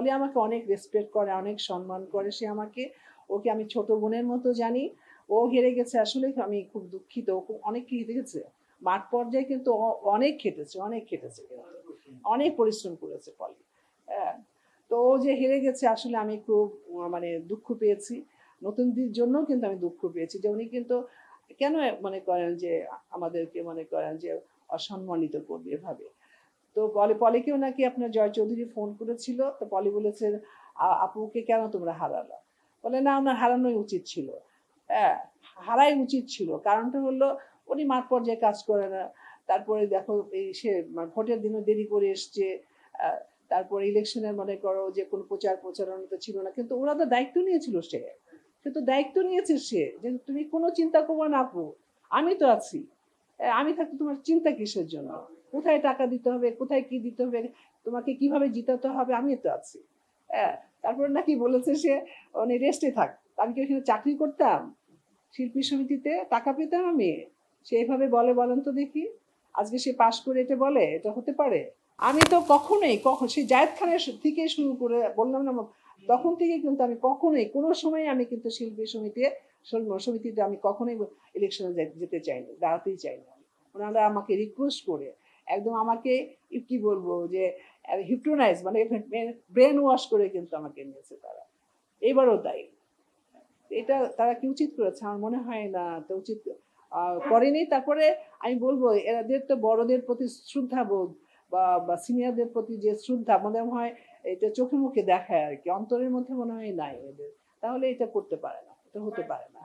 পলি আমাকে অনেক রেসপেক্ট করে, অনেক সম্মান করে। সে আমাকে, ওকে আমি ছোট বোনের মতো জানি। ও হেরে গেছে, আসলে আমি খুব দুঃখিত। ও খুব অনেক খেটেছে মাঠ পর্যায়ে, কিন্তু অনেক খেটেছে, অনেক খেটেছে, অনেক পরিশ্রম করেছে পলি। হ্যাঁ, তো ও যে হেরে গেছে আসলে আমি খুব মানে দুঃখ পেয়েছি। নতুনদের জন্য কিন্তু আমি দুঃখ পেয়েছি যে উনি কিন্তু কেন মনে করেন যে আমাদেরকে মনে করেন যে অসম্মানিত করবে এভাবে। তো পলিকেও নাকি আপনার জয় চৌধুরী ফোন করেছিল, তো পলি বলেছে আপুকে কেন তোমরা হারালো? বলে না, ওনার হারানোই উচিত ছিল। হ্যাঁ, হারাই উচিত ছিল। কারণটা হলো উনি মাঠ পর্যায়ে কাজ করে না। তারপরে দেখো এই সে ভোটের দিনও দেরি করে এসছে। তারপরে ইলেকশনের মনে করো যে কোনো প্রচারণা তো ছিল না, কিন্তু ওরা তো দায়িত্ব নিয়েছিল। সে তো দায়িত্ব নিয়েছে, সে যে তুমি কোনো চিন্তা করবে না আপু, আমি তো আছি। আমি থাকতে তোমার চিন্তা কিসের জন্য? কোথায় টাকা দিতে হবে, কোথায় কি দিতে হবে, তোমাকে কিভাবে জিতাতে হবে, আমি তো আছি। হ্যাঁ, তারপরে নাকি বলেছে সে উনি রেস্টে থাক। আমি কি ওখানে চাকরি করতাম? শিল্পী সমিতিতে টাকা পেতাম আমি? সে এভাবে বলে, বলেন তো দেখি। আজকে সে পাশ করে এটা বলে, এটা হতে পারে? আমি তো কখনোই সেই জায়েদ খানের থেকে শুরু করে বললাম না, তখন থেকে কিন্তু আমি কখনোই কোনো সময় আমি কিন্তু শিল্পী সমিতিতে আমি কখনোই ইলেকশনে যেতে চাইনি, দাঁড়াতেই চাইনি। ওনারা আমাকে রিকোয়েস্ট করে একদম আমাকে কি বলবো যে হিপনোটাইজ মানে ব্রেন ওয়াশ করে কিন্তু আমাকে নিয়েছে তারা। এবারও তাই। এটা তারা কি উচিত করেছে? আমার মনে হয় না তো উচিত করেনি। তারপরে আমি বলবো এদের তো বড়দের প্রতি শ্রদ্ধাবোধ বা সিনিয়রদের প্রতি যে শ্রদ্ধা মনে হয় এটা চোখে মুখে দেখায় আর কি, অন্তরের মধ্যে মনে হয় নাই এদের। তাহলে এটা করতে পারে না, এটা হতে পারে না।